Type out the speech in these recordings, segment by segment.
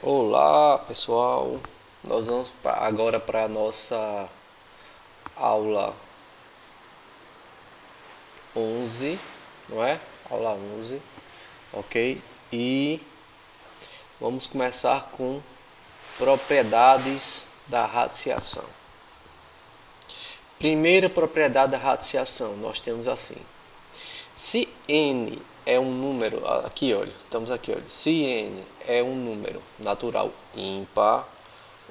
Olá pessoal, nós vamos agora para a nossa aula 11, não é? Aula 11, ok? E vamos começar com propriedades da radiciação. Primeira propriedade da radiciação, nós temos assim: se n é um número, aqui olha, estamos aqui olha, se n é um número natural ímpar,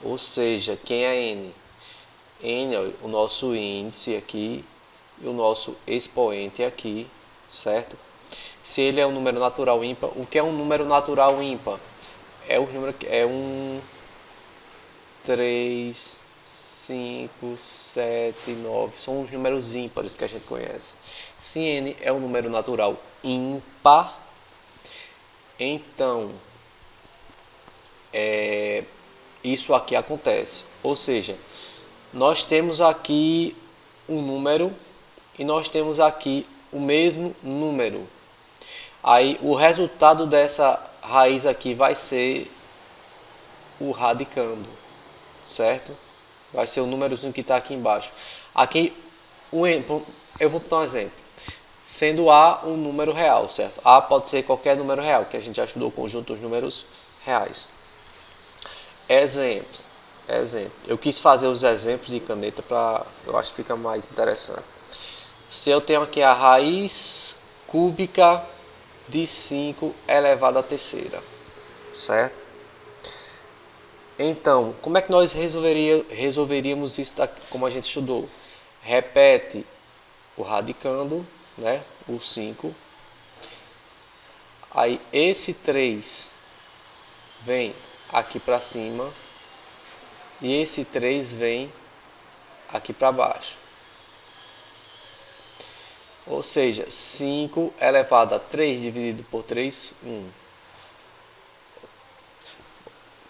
ou seja, quem é n? N é o nosso índice aqui e o nosso expoente aqui, certo? Se ele é um número natural ímpar, o que é um número natural ímpar? É o número que é 3, 5, 7, 9, são os números ímpares que a gente conhece. Se n é um número natural ímpar, então isso aqui acontece. Ou seja, nós temos aqui um número e nós temos aqui o mesmo número. Aí o resultado dessa raiz aqui vai ser o radicando, certo? Vai ser o númerozinho que está aqui embaixo. Aqui, eu vou botar um exemplo. Sendo A um número real, certo? A pode ser qualquer número real, que a gente já estudou o conjunto dos números reais. Exemplo. Eu quis fazer os exemplos de caneta para, eu acho que fica mais interessante. Se eu tenho aqui a raiz cúbica de 5 elevado à terceira, certo? Então, como é que nós resolveríamos isso daqui, como a gente estudou? Repete o radicando, né? O 5. Aí esse 3 vem aqui para cima e esse 3 vem aqui para baixo. Ou seja, 5 elevado a 3 dividido por 3, 1.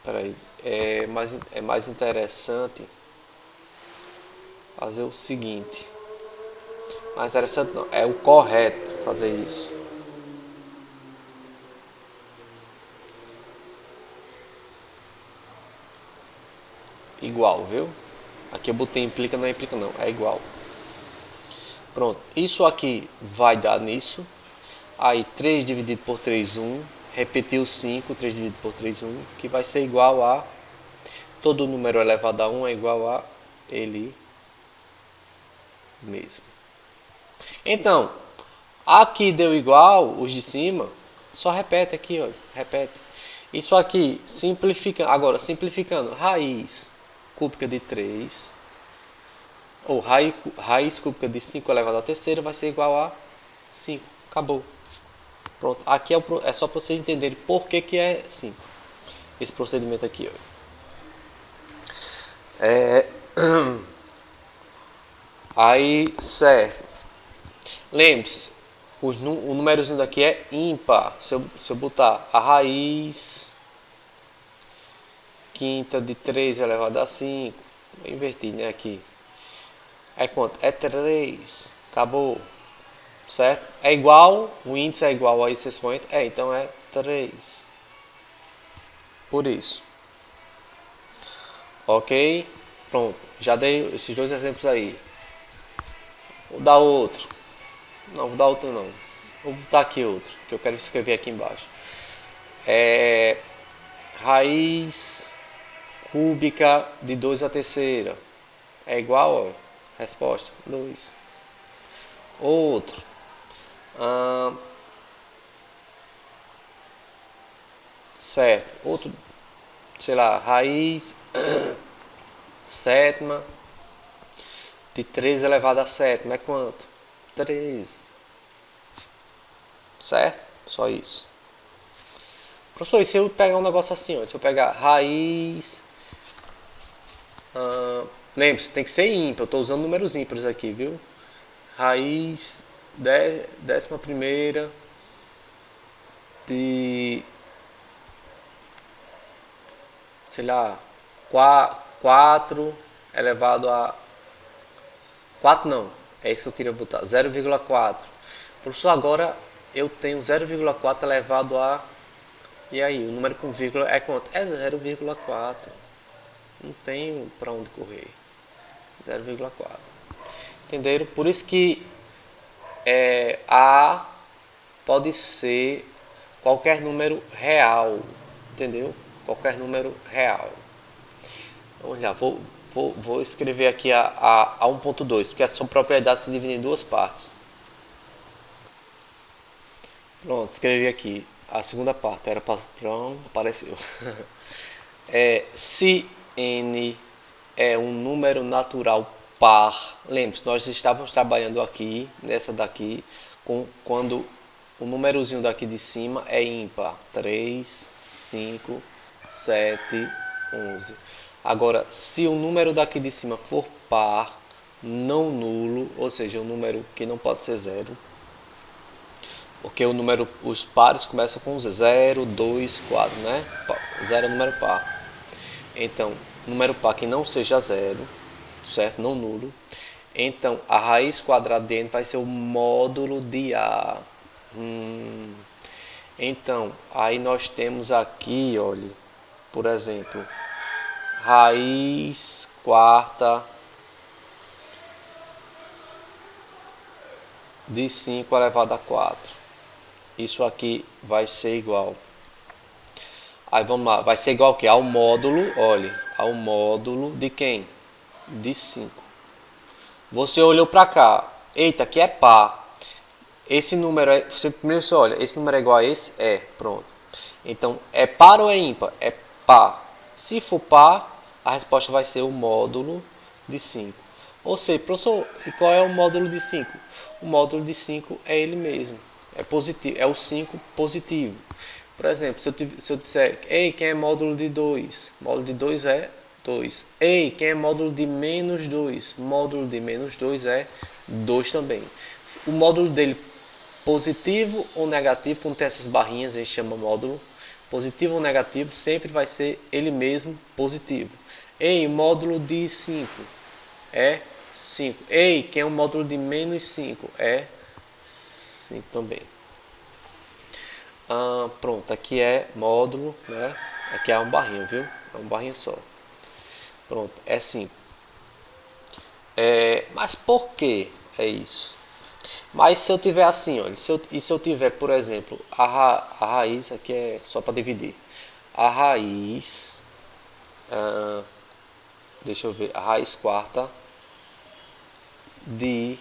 Peraí, é mais interessante fazer o seguinte. Mais interessante não, é o correto fazer isso. Igual, viu? Aqui eu botei implica, não implica não, é igual. Pronto, isso aqui vai dar nisso. Aí 3 dividido por 3, 1. Repetiu 5, 3 dividido por 3, 1. Que vai ser igual a... Todo número elevado a 1 é igual a ele mesmo. Então, aqui deu igual, os de cima. Só repete aqui, olha. Repete. Isso aqui, simplificando. Agora, simplificando. Raiz cúbica de 3. Ou raiz cúbica de 5 elevado à terceira vai ser igual a 5. Acabou. Pronto. Aqui é só para vocês entenderem por que é 5. Esse procedimento aqui. Aí, certo. Lembre-se, o númerozinho daqui é ímpar. Se eu botar a raiz quinta de 3 elevado a 5, vou invertir, né, aqui. É quanto? É 3. Acabou. Certo? É igual, o índice é igual a esse expoente? Então é 3. Por isso. Ok? Pronto. Já dei esses dois exemplos aí. Vou dar outro. Não, vou dar outro não. Vou botar aqui outro, que eu quero escrever aqui embaixo. Raiz cúbica de 2 à terceira. É igual, ó. Resposta, 2. Outro. Certo. Outro, sei lá, raiz sétima de 3 elevado a sétima é quanto? 3. Certo? Só isso. Professor, e se eu pegar um negócio assim, ó, se eu pegar raiz... lembre-se, tem que ser ímpar, eu estou usando números ímpares aqui, viu? Raiz 11ª de... sei lá, 4 elevado a... 4 não, é isso que eu queria botar, 0,4. Professor, agora eu tenho 0,4 elevado a E aí, o número com vírgula é quanto? É 0,4. Não tem para onde correr. 0,4. Entenderam? Por isso que A pode ser qualquer número real. Entendeu? Qualquer número real. Vamos lá, vou escrever aqui a 1.2, porque essas são propriedades que se dividem em duas partes. Pronto, escrevi aqui. A segunda parte era para. Pronto, apareceu. Se n é um número natural par, lembre-se, nós estávamos trabalhando aqui, nessa daqui, quando o númerozinho daqui de cima é ímpar. 3, 5, 7, 11. Agora, se o número daqui de cima for par, não nulo, ou seja, um número que não pode ser zero, porque os pares começam com 0, 2, 4, né? 0 é número par. Então, número par que não seja zero, certo? Não nulo. Então, a raiz quadrada de n vai ser o módulo de A. Então, aí nós temos aqui, olha, por exemplo, raiz quarta de 5 elevado a 4. Isso aqui vai ser igual. Aí vamos lá, vai ser igual ao que? Ao módulo, olha, ao módulo de quem? De 5. Você olhou para cá, eita, aqui é par. Esse número é, você primeiro você olha, esse número é igual a esse? É, pronto. Então, é par ou é ímpar? É par. Se for par, a resposta vai ser o módulo de 5. Ou seja, professor, e qual é o módulo de 5? O módulo de 5 é ele mesmo. É positivo, é o 5 positivo. Por exemplo, se eu disser, ei, quem é módulo de 2? Módulo de 2 é 2. Ei, quem é módulo de menos 2? Módulo de menos 2 é 2 também. O módulo dele positivo ou negativo, quando tem essas barrinhas, a gente chama módulo. Positivo ou negativo, sempre vai ser ele mesmo positivo. Ei, módulo de 5 é 5. Ei, quem é o módulo de menos 5? É 5 também. Pronto, aqui é módulo, né? Aqui é uma barrinha, viu? É uma barrinha só. Pronto, é 5. Mas por que é isso? Mas se eu tiver assim, olha, se eu tiver, por exemplo, a raiz, aqui é só para dividir. A raiz, deixa eu ver, a raiz quarta de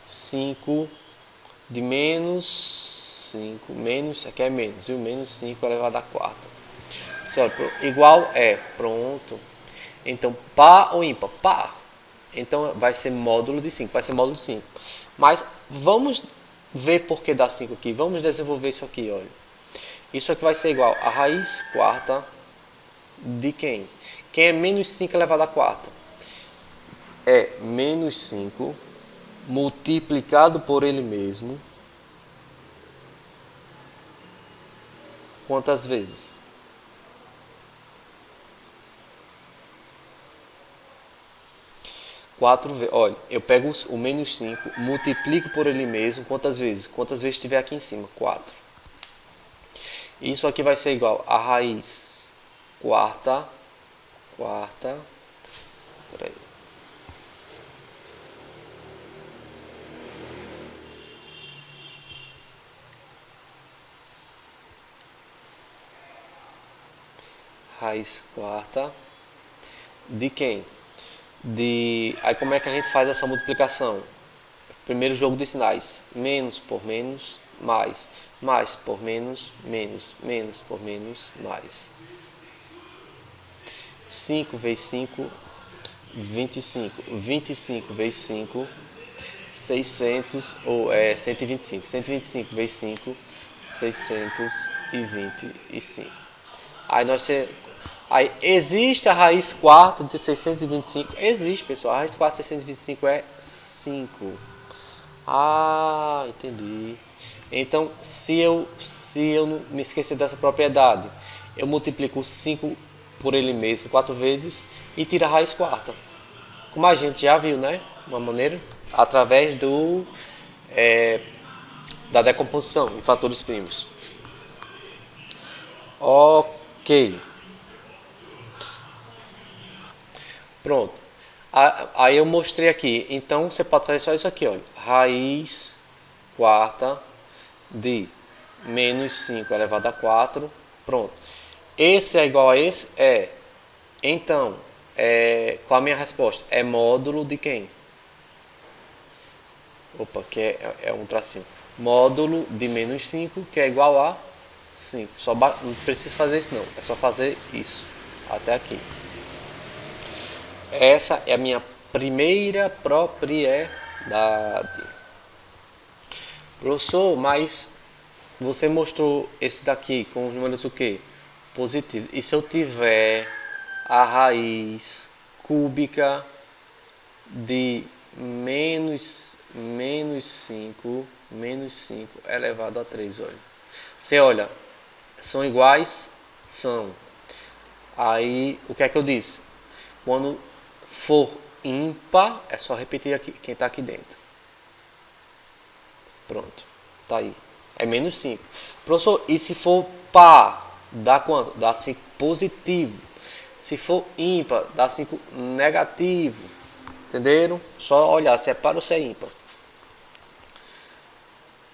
5 de menos 5, menos, aqui é menos, viu? Menos 5 elevado a quarta. Igual é, pronto. Então, par ou ímpar? Par. Então, vai ser módulo de 5, vai ser módulo de 5. Mas, vamos ver por que dá 5 aqui. Vamos desenvolver isso aqui, olha. Isso aqui vai ser igual a raiz quarta de quem? Quem é menos 5 elevado a quarta? É menos 5 multiplicado por ele mesmo. Quantas vezes? 4 vezes. Olha, eu pego o menos 5, multiplico por ele mesmo. Quantas vezes? Quantas vezes estiver aqui em cima? 4. Isso aqui vai ser igual a raiz quarta. Peraí. Raiz quarta de quem? Aí como é que a gente faz essa multiplicação? Primeiro jogo de sinais. Menos por menos, mais. Mais por menos, menos. Menos por menos, mais. 5 vezes 5, 25. 25 vezes 5, 600, ou 125. 125 vezes 5, 625. Aí existe a raiz quarta de 625? Existe, pessoal. A raiz quarta de 625 é 5. Entendi. Então, se eu não me esquecer dessa propriedade, eu multiplico 5 por ele mesmo 4 vezes e tiro a raiz quarta. Como a gente já viu, né? Uma maneira, através do da decomposição em fatores primos. Ok. Pronto. Aí eu mostrei aqui. Então você pode fazer só isso aqui, olha. Raiz quarta de menos 5 elevado a 4. Pronto. Esse é igual a esse? É. Então, qual a minha resposta? É módulo de quem? Opa, que é um tracinho. Módulo de menos 5, que é igual a 5. Não precisa fazer isso não. É só fazer isso. Até aqui. Essa é a minha primeira propriedade. Professor, mas você mostrou esse daqui com os números o quê? Positivo. E se eu tiver a raiz cúbica de menos 5 elevado a 3, olha. Você olha, são iguais? São. Aí, o que é que eu disse? Quando for ímpar, é só repetir aqui, quem está aqui dentro. Pronto, tá aí. É menos 5. Professor, e se for par, dá quanto? Dá 5 positivo. Se for ímpar, dá 5 negativo. Entenderam? Só olhar se é par ou se é ímpar.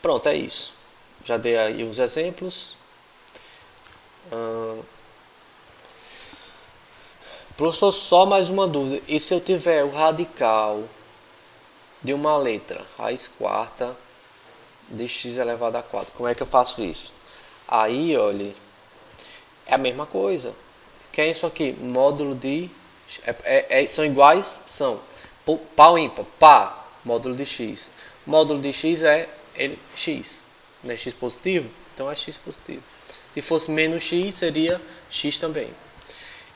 Pronto, é isso. Já dei aí os exemplos. Professor, só mais uma dúvida. E se eu tiver o radical de uma letra, raiz quarta de x elevado a 4, como é que eu faço isso? Aí, olha, é a mesma coisa. Que é isso aqui? Módulo de... são iguais? São. Par ou ímpar? Par. Módulo de x. Módulo de x é x. Não é x positivo? Então é x positivo. Se fosse menos x, seria x também.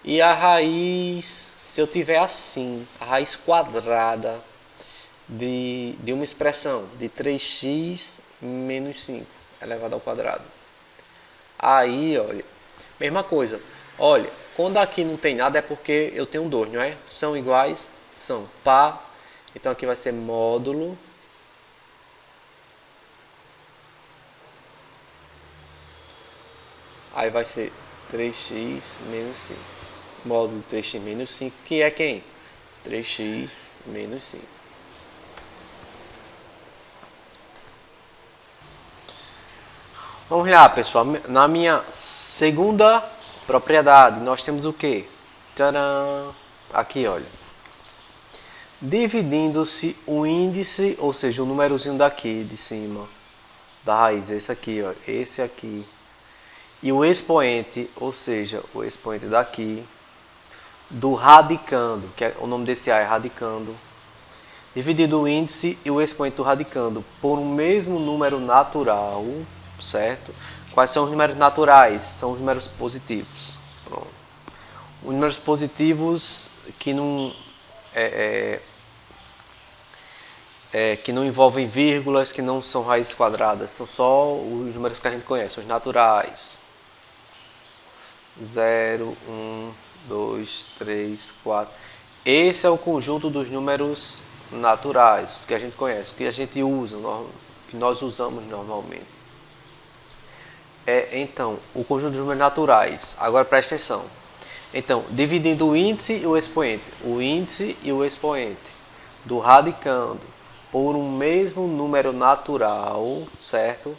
E a raiz, se eu tiver assim, a raiz quadrada de uma expressão de 3x menos 5 elevado ao quadrado. Aí, olha, mesma coisa. Olha, quando aqui não tem nada é porque eu tenho 2, não é? São iguais? São. Par. Então aqui vai ser módulo. Aí vai ser 3x menos 5. Módulo 3x menos 5, que é quem? 3x menos 5. Vamos lá, pessoal. Na minha segunda propriedade, nós temos o quê? Tcharam! Aqui, olha. Dividindo-se o índice, ou seja, o númerozinho daqui de cima, da raiz, esse aqui, ó, esse aqui, e o expoente, ou seja, o expoente daqui, do radicando, que é, o nome desse A é radicando, dividido o índice e o expoente do radicando por um mesmo número natural, certo? Quais são os números naturais? São os números positivos. Pronto. Os números positivos que não que não envolvem vírgulas, que não são raízes quadradas, são só os números que a gente conhece, os naturais. 0, 1, 2, 3, 4. Esse é o conjunto dos números naturais que a gente conhece, que a gente usa, que nós usamos normalmente. Então, o conjunto dos números naturais. Agora presta atenção. Então, dividindo o índice e o expoente do radicando por um mesmo número natural, certo?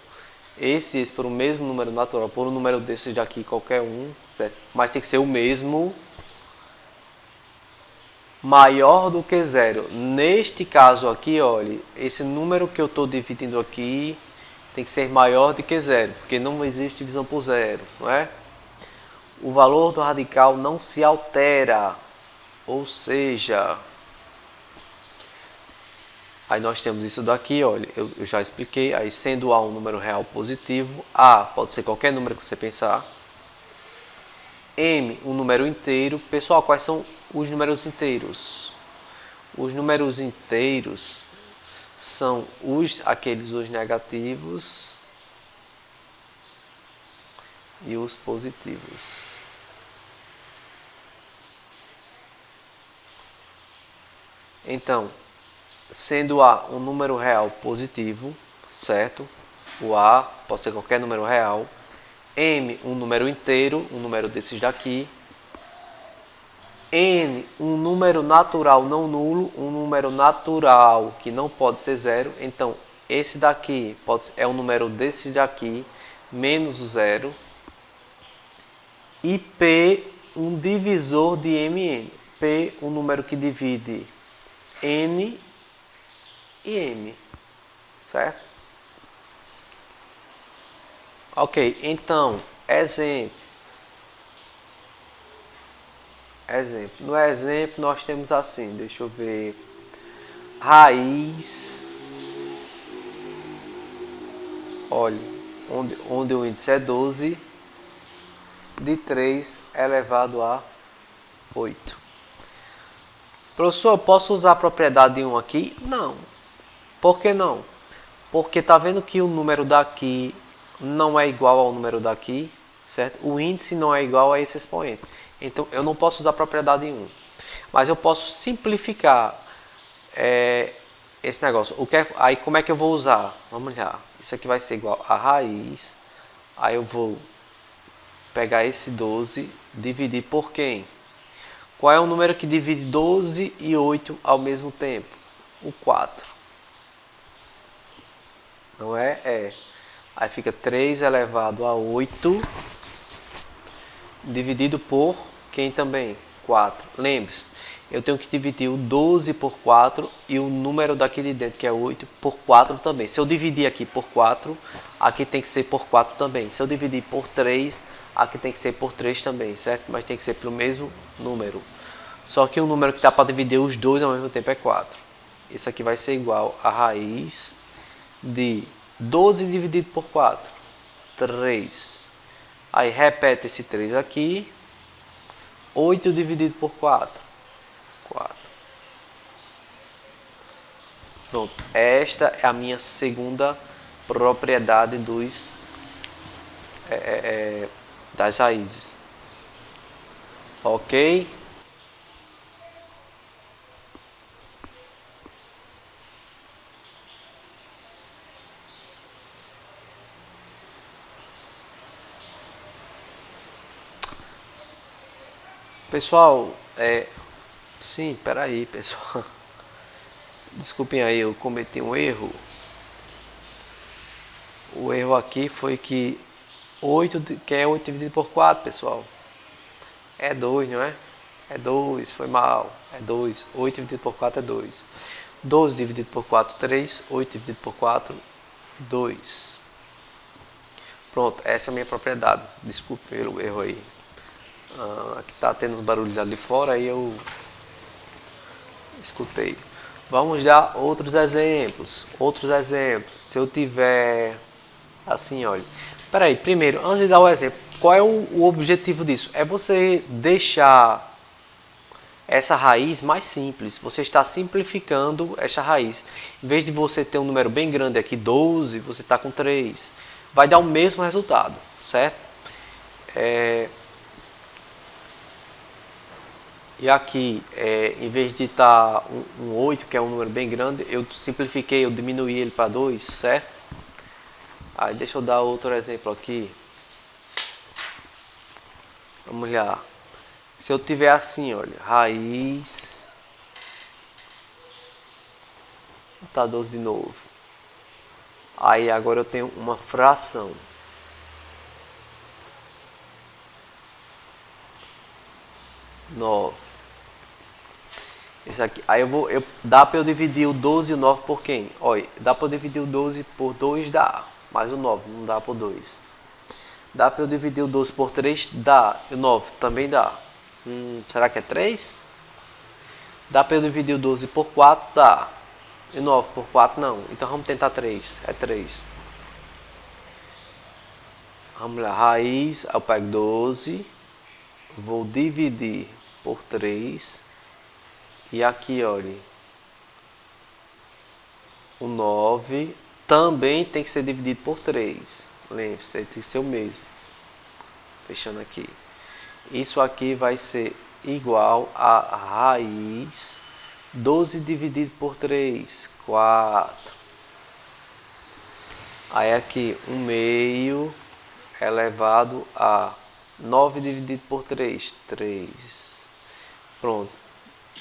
Esse por um mesmo número natural, por um número desse daqui, qualquer um, certo? Mas tem que ser o mesmo, maior do que zero. Neste caso aqui, olha, esse número que eu estou dividindo aqui tem que ser maior do que zero, porque não existe divisão por zero, não é? O valor do radical não se altera, ou seja, aí nós temos isso daqui, olha, eu já expliquei, aí sendo A um número real positivo, A pode ser qualquer número que você pensar, M um número inteiro. Pessoal, quais são os números inteiros? Os números inteiros são aqueles os negativos e os positivos. Então, sendo A um número real positivo, certo? O A pode ser qualquer número real. M, um número inteiro, um número desses daqui. N, um número natural não nulo, um número natural que não pode ser zero. Então, esse daqui é um número desse daqui, menos o zero. E P, um divisor de Mn. P, um número que divide N e M. Certo? Ok, então, exemplo. No exemplo, nós temos assim, deixa eu ver. Raiz. Olha, onde o índice é 12, de 3 elevado a 8. Professor, eu posso usar a propriedade 1 aqui? Não. Por que não? Porque está vendo que o número daqui não é igual ao número daqui, certo? O índice não é igual a esse expoente. Então, eu não posso usar a propriedade 1. Mas eu posso simplificar esse negócio. Aí, como é que eu vou usar? Vamos lá. Isso aqui vai ser igual a raiz. Aí eu vou pegar esse 12, dividir por quem? Qual é o número que divide 12 e 8 ao mesmo tempo? O 4. Não é? É. Aí fica 3 elevado a 8, dividido por quem também? 4. Lembre-se, eu tenho que dividir o 12 por 4 e o número daqui de dentro, que é 8, por 4 também. Se eu dividir aqui por 4, aqui tem que ser por 4 também. Se eu dividir por 3, aqui tem que ser por 3 também, certo? Mas tem que ser pelo mesmo número. Só que o número que dá para dividir os dois ao mesmo tempo é 4. Isso aqui vai ser igual a raiz de 12 dividido por 4, 3. Aí repete esse 3 aqui. 8 dividido por 4, 4. Pronto. Esta é a minha segunda propriedade das raízes. Ok? Pessoal, sim, peraí, pessoal. Desculpem aí, eu cometi um erro. O erro aqui foi que 8, que é 8 dividido por 4, pessoal? É 2, não é? É 2, foi mal. É 2. 8 dividido por 4 é 2. 12 dividido por 4, 3. 8 dividido por 4, 2. Pronto, essa é a minha propriedade. Desculpe pelo erro aí. Aqui tá tendo uns barulhos ali fora, aí eu escutei. Vamos dar outros exemplos. Se eu tiver assim, olha. Peraí, primeiro, antes de dar o exemplo, qual é o objetivo disso? É você deixar essa raiz mais simples. Você está simplificando essa raiz. Em vez de você ter um número bem grande aqui, 12, você está com 3. Vai dar o mesmo resultado, certo? E aqui, em vez de estar um 8, que é um número bem grande, eu simplifiquei, eu diminuí ele para 2, certo? Aí deixa eu dar outro exemplo aqui. Vamos lá. Se eu tiver assim, olha, raiz. Tá 12 de novo. Aí agora eu tenho uma fração. 9. Isso aqui. Aí dá para eu dividir o 12 e o 9 por quem? Olha, dá para eu dividir o 12 por 2, dá. Mas o 9 não dá por 2. Dá para eu dividir o 12 por 3? Dá. E o 9 também dá. Será que é 3? Dá para eu dividir o 12 por 4? Dá. E o 9 por 4 não. Então vamos tentar 3. É 3. Vamos lá. Raiz, eu pego 12. Vou dividir por 3. E aqui, olha. O 9 também tem que ser dividido por 3. Lembre-se, tem que ser o mesmo. Fechando aqui. Isso aqui vai ser igual a raiz 12 dividido por 3, 4. Aí aqui, 1/2 elevado a 9 dividido por 3, 3. Pronto.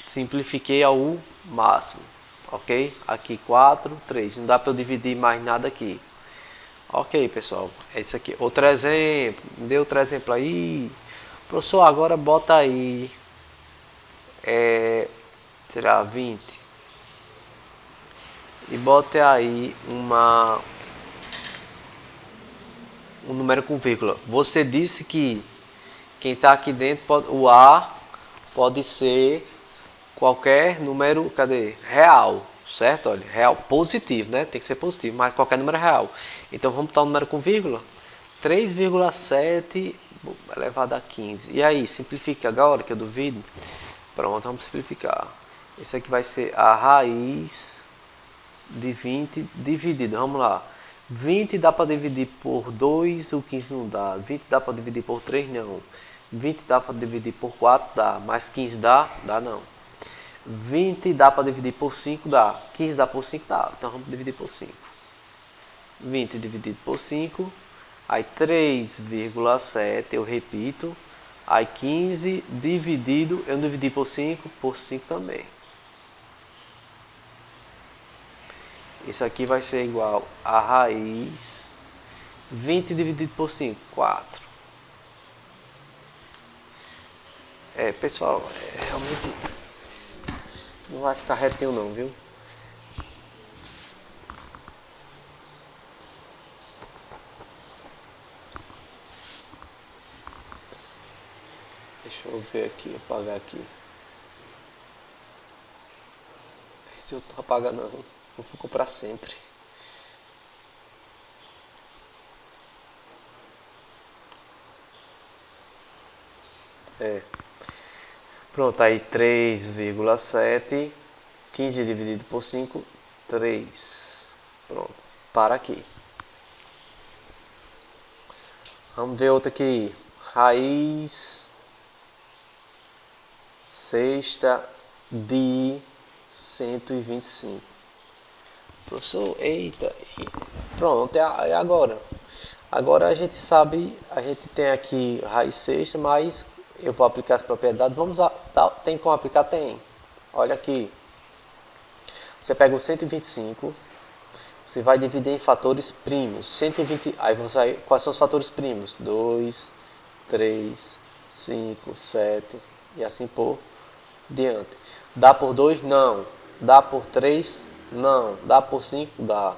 Simplifiquei ao máximo. Ok? Aqui 4, 3. Não dá para eu dividir mais nada aqui. Ok, pessoal. É isso aqui. Outro exemplo. Dê outro exemplo aí. Professor, agora bota aí. Será 20. E bote aí um número com vírgula. Você disse que quem está aqui dentro, o A pode ser qualquer número, cadê? Real, certo? Olha, real, positivo, né? Tem que ser positivo, mas qualquer número real. Então vamos botar um número com vírgula. 3,7 elevado a 15. E aí, simplifica agora, que eu duvido. Pronto, vamos simplificar. Esse aqui vai ser a raiz de 20 dividido. Vamos lá. 20 dá para dividir por 2, o 15 não dá. 20 dá para dividir por 3, não. 20 dá para dividir por 4, dá. Mais 15 dá? Dá não. 20 dá para dividir por 5, dá. 15 dá por 5, dá. Então vamos dividir por 5. 20 dividido por 5. Aí 3,7, eu repito. Aí 15 dividido, eu não dividi por 5 também. Isso aqui vai ser igual a raiz 20 dividido por 5, 4. Pessoal, realmente não vai ficar retinho não, viu? Deixa eu ver aqui, apagar aqui. Se eu tô apagando não ficou para sempre. Pronto, aí 3,7, 15 dividido por 5, 3. Pronto, para aqui. Vamos ver outra aqui. Raiz sexta de 125. Professor, eita. Pronto, é agora. Agora a gente sabe, a gente tem aqui raiz sexta, mas eu vou aplicar as propriedades. Tem como aplicar? Tem. Olha aqui. Você pega o 125, você vai dividir em fatores primos. 120, aí você vai, quais são os fatores primos? 2, 3, 5, 7 e assim por diante. Dá por 2? Não. Dá por 3? Não. Dá por 5? Dá.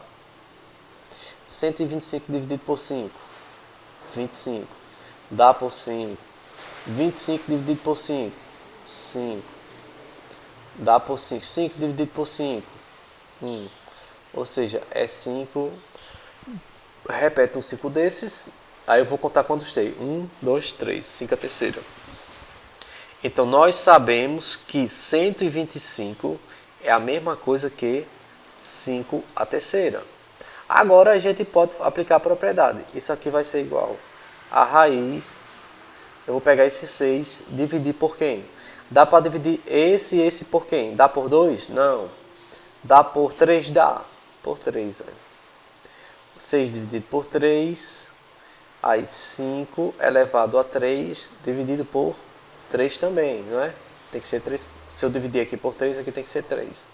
125 dividido por 5, 25. Dá por 5. 25 dividido por 5, 5. Dá por 5. 5 dividido por 5, 1. Ou seja, é 5. Repete um 5 desses. Aí eu vou contar quantos tem. 1, 2, 3. 5 a terceira. Então nós sabemos que 125 é a mesma coisa que 5 a terceira. Agora a gente pode aplicar a propriedade. Isso aqui vai ser igual a raiz. Eu vou pegar esse 6, dividir por quem? Dá para dividir esse e esse por quem? Dá por 2? Não. Dá por 3? Dá. Por 3. Olha. 6 dividido por 3. Aí 5 elevado a 3 dividido por 3 também, não é? Tem que ser 3. Se eu dividir aqui por 3, aqui tem que ser 3.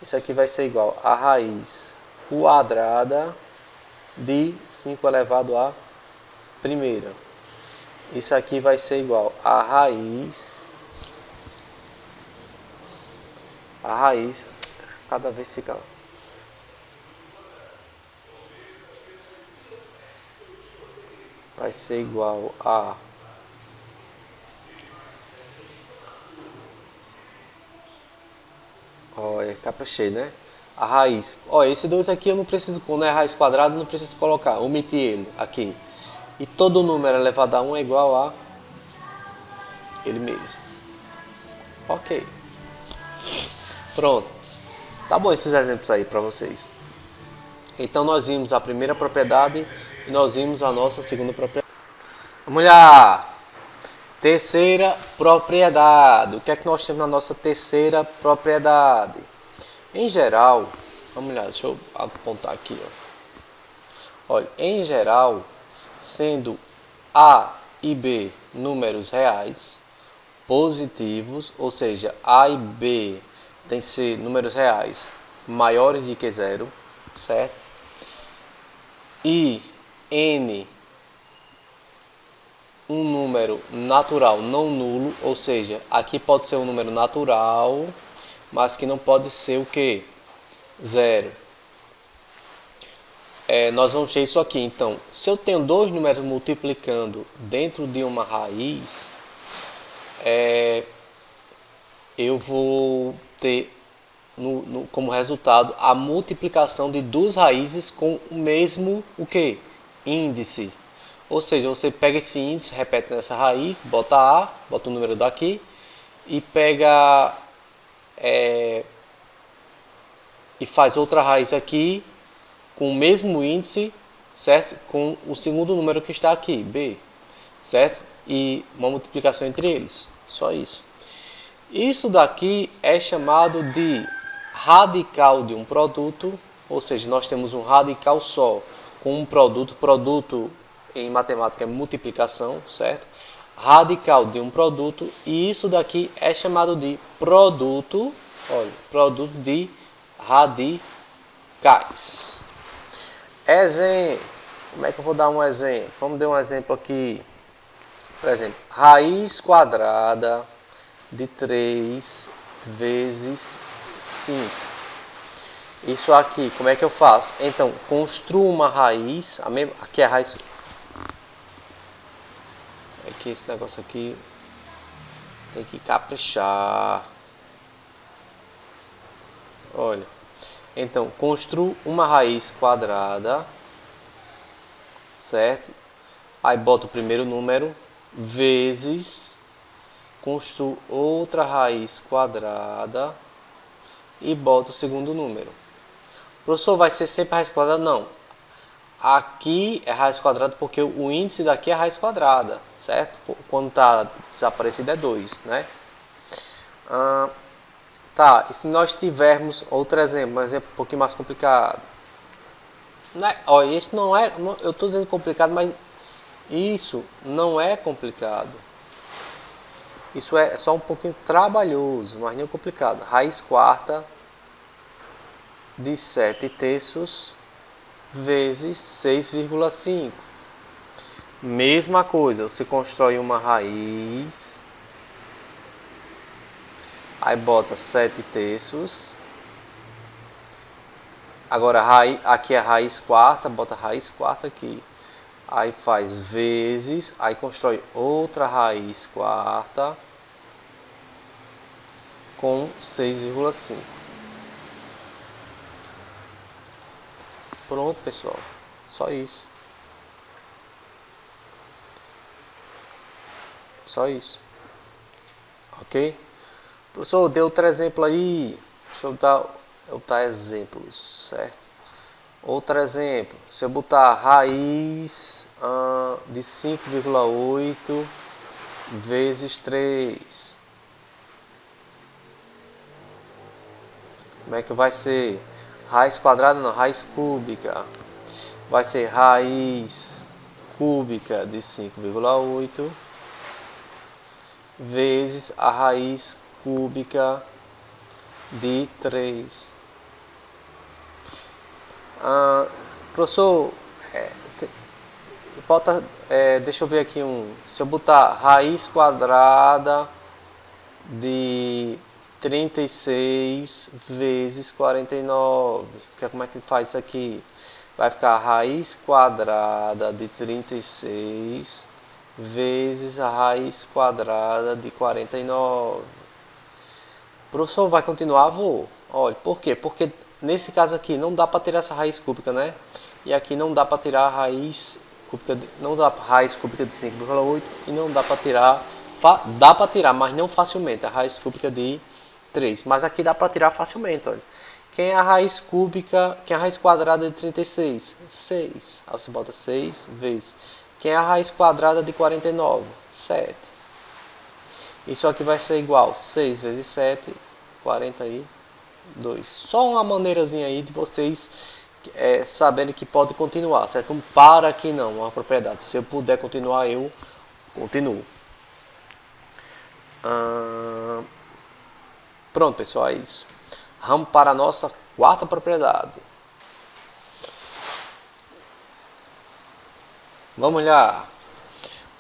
Isso aqui vai ser igual a raiz quadrada de 5 elevado a primeira. Isso aqui vai ser igual a raiz. Cada vez fica. Vai ser igual a olha, caprichei, né? A raiz. Olha, esse 2 aqui eu não preciso, quando é raiz quadrada, eu não preciso colocar. Omiti ele aqui. E todo número elevado a 1 é igual a ele mesmo. Ok. Pronto. Tá bom esses exemplos aí para vocês. Então nós vimos a primeira propriedade e nós vimos a nossa segunda propriedade. Vamos lá. Terceira propriedade. O que é que nós temos na nossa terceira propriedade? Em geral, vamos lá, deixa eu apontar aqui, ó. Olha, em geral, sendo A e B números reais, positivos, ou seja, A e B tem que ser números reais maiores do que zero, certo? E N um número natural não nulo, ou seja, aqui pode ser um número natural, mas que não pode ser o que? Zero. Nós vamos ter isso aqui. Então, se eu tenho dois números multiplicando dentro de uma raiz, eu vou ter como resultado a multiplicação de duas raízes com o mesmo o que? Índice. Ou seja, você pega esse índice, repete nessa raiz, bota A, bota o número daqui e pega e faz outra raiz aqui com o mesmo índice, certo? Com o segundo número que está aqui, B, certo? E uma multiplicação entre eles, só isso. Isso daqui é chamado de radical de um produto, ou seja, nós temos um radical só com um produto. Produto em matemática é multiplicação, certo? Radical de um produto, e isso daqui é chamado de produto, olha, produto de radicais. Exemplo, como é que eu vou dar um exemplo? Vamos dar um exemplo aqui. Por exemplo, raiz quadrada de 3 vezes 5. Isso aqui, como é que eu faço? Então, construo uma raiz, aqui é a raiz. É que esse negócio aqui tem que caprichar. Olha, então, construo uma raiz quadrada, certo? Aí boto o primeiro número, vezes, construo outra raiz quadrada e boto o segundo número. Professor, vai ser sempre raiz quadrada? Não. Aqui é raiz quadrada porque o índice daqui é raiz quadrada, certo? Quando está desaparecido é 2, né? Tá, e se nós tivermos outro exemplo, um exemplo um pouquinho mais complicado. Olha, esse não é, eu estou dizendo complicado, mas isso não é complicado. Isso é só um pouquinho trabalhoso, mas não complicado. Raiz quarta de 7 terços vezes 6,5. Mesma coisa, você constrói uma raiz, aí bota 7 terços. Agora aqui é a raiz quarta, bota a raiz quarta aqui. Aí faz vezes, aí constrói outra raiz quarta com 6,5. Pronto, pessoal. Só isso. Só isso. Ok? Professor, deu outro exemplo aí. Deixa eu botar exemplos, certo? Outro exemplo. Se eu botar raiz de 5,8 vezes 3. Como é que vai ser? Raiz quadrada não, raiz cúbica. Vai ser raiz cúbica de 5,8 vezes a raiz cúbica de 3. Professor, deixa eu ver aqui se eu botar raiz quadrada de 36 vezes 49, como é que faz isso aqui? Vai ficar raiz quadrada de 36 vezes a raiz quadrada de 49. Professor, vai continuar? Vou. Olha, por quê? Porque nesse caso aqui não dá para tirar essa raiz cúbica, né? E aqui não dá para tirar a raiz cúbica, não dá raiz cúbica de 5,8 e não dá para tirar, dá para tirar, mas não facilmente, a raiz cúbica de 3. Mas aqui dá para tirar facilmente, olha. Quem é a raiz cúbica, quem é a raiz quadrada de 36? 6. Aí você bota 6 vezes. Quem é a raiz quadrada de 49? 7. Isso aqui vai ser igual 6 vezes 7, 42. Só uma maneirazinha aí de vocês sabendo que pode continuar, certo? Um para que não, uma propriedade. Se eu puder continuar, eu continuo. Pronto, pessoal, é isso. Vamos para a nossa quarta propriedade. Vamos lá.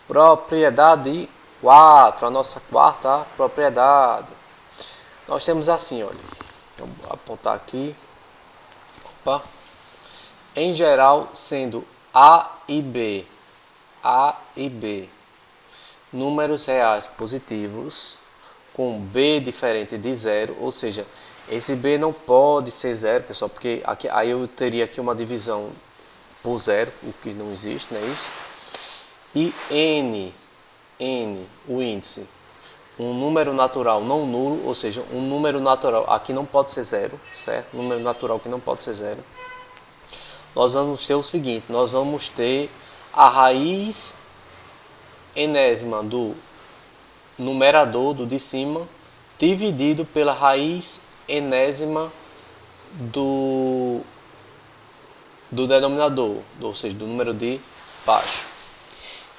Propriedade 4, a nossa quarta propriedade. Nós temos assim, olha. Vou apontar aqui. Opa. Em geral, sendo A e B, números reais positivos, com B diferente de zero, ou seja, esse B não pode ser zero, pessoal, porque aqui, aí eu teria aqui uma divisão por zero, o que não existe, não é isso? E N, o índice, um número natural não nulo, ou seja, um número natural aqui não pode ser zero, certo? Número natural que não pode ser zero. Nós vamos ter o seguinte, nós vamos ter a raiz enésima do numerador, do de cima, dividido pela raiz enésima do denominador, ou seja, do número de baixo.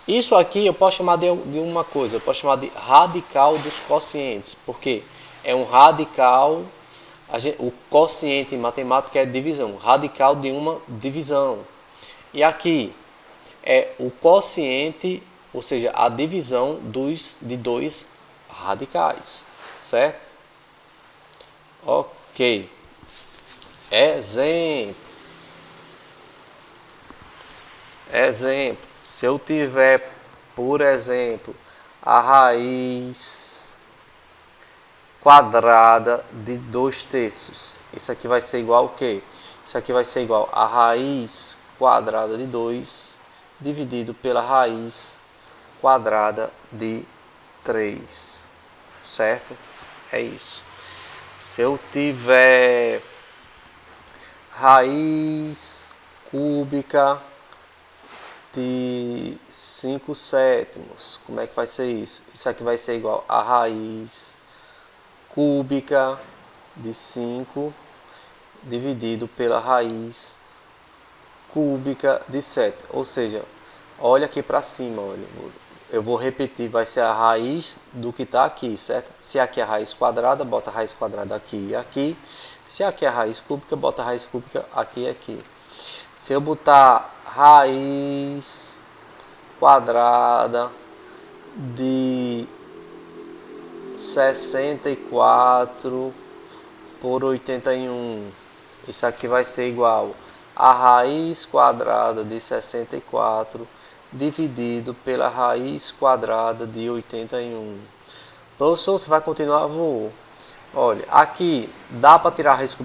Isso aqui eu posso chamar de uma coisa, eu posso chamar de radical dos quocientes, porque é um radical, o quociente em matemática é divisão, radical de uma divisão. E aqui é o quociente, ou seja, a divisão de dois radicais, certo? Ok. Exemplo. Se eu tiver, por exemplo, a raiz quadrada de 2/3, isso aqui vai ser igual ao quê? Isso aqui vai ser igual a raiz quadrada de 2 dividido pela raiz quadrada de 3, certo? É isso. Se eu tiver raiz cúbica de 5/7, como é que vai ser isso? Isso aqui vai ser igual a raiz cúbica de 5 dividido pela raiz cúbica de 7. Ou seja, olha aqui para cima, olha, eu vou repetir, vai ser a raiz do que está aqui, certo? Se aqui é a raiz quadrada, bota a raiz quadrada aqui e aqui. Se aqui é a raiz cúbica, bota a raiz cúbica aqui e aqui. Se eu botar raiz quadrada de 64 por 81, isso aqui vai ser igual a raiz quadrada de 64 dividido pela raiz quadrada de 81. Professor, você vai continuar? Vou. Olha, aqui dá para tirar a raiz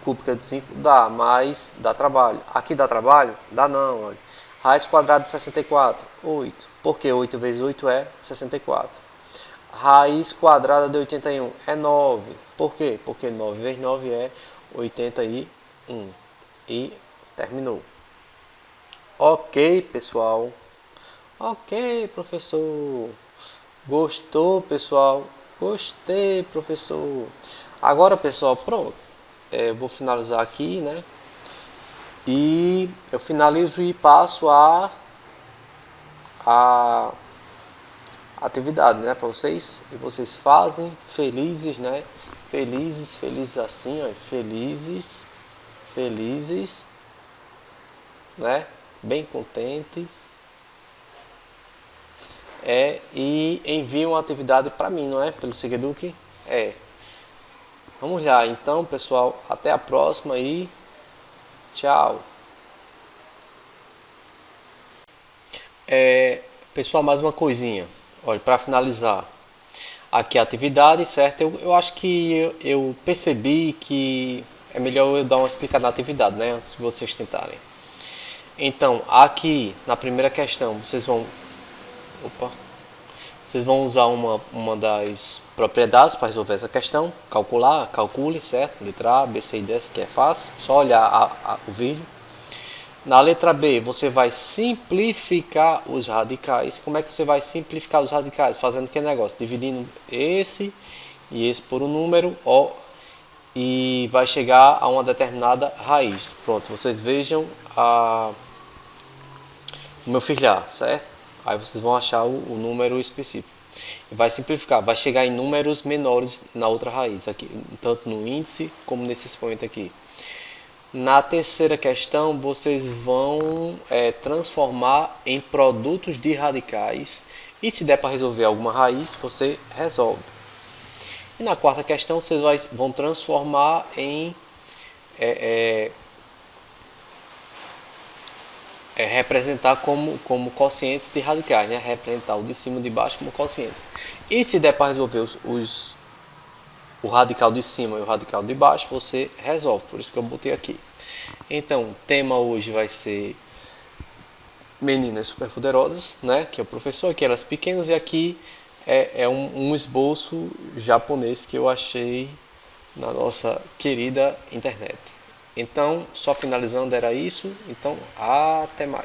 cúbica de 5? Dá, mas dá trabalho. Aqui dá trabalho? Dá não, olha. Raiz quadrada de 64, 8. Porque 8 vezes 8 é 64. Raiz quadrada de 81 é 9. Por quê? Porque 9 vezes 9 é 81. E terminou. Ok, pessoal. Ok, professor. Gostou, pessoal? Gostei, professor. Agora, pessoal, pronto. Vou finalizar aqui, né? E eu finalizo e passo a atividade, né, para vocês. E vocês fazem felizes, né? Felizes assim, ó. Felizes, né? Bem contentes. E enviam a atividade para mim, não é? Pelo Segueduc. Vamos lá, então, pessoal. Até a próxima e tchau. Pessoal, mais uma coisinha. Olha, para finalizar aqui a atividade, certo? Eu acho que eu percebi que é melhor eu dar uma explicada na atividade, né? Antes de vocês tentarem. Então, aqui na primeira questão, vocês vão usar uma das propriedades para resolver essa questão. Calcule, certo? Letra A, B, C e D, que é fácil. Só olhar o vídeo. Na letra B, você vai simplificar os radicais. Como é que você vai simplificar os radicais? Fazendo que negócio? Dividindo esse e esse por um número e vai chegar a uma determinada raiz. Pronto, vocês vejam o meu filhar, certo? Aí vocês vão achar o número específico. Vai simplificar, vai chegar em números menores na outra raiz, aqui, tanto no índice como nesse expoente aqui. Na terceira questão, vocês vão transformar em produtos de radicais. E se der para resolver alguma raiz, você resolve. E na quarta questão, vocês vão transformar em representar como quocientes de radicais, né? Representar o de cima e o de baixo como quocientes. E se der para resolver o radical de cima e o radical de baixo, você resolve. Por isso que eu botei aqui. Então, o tema hoje vai ser Meninas Superpoderosas, né? Que é o professor, aqui elas pequenas, e aqui é um esboço japonês que eu achei na nossa querida internet. Então, só finalizando, era isso. Então, até mais.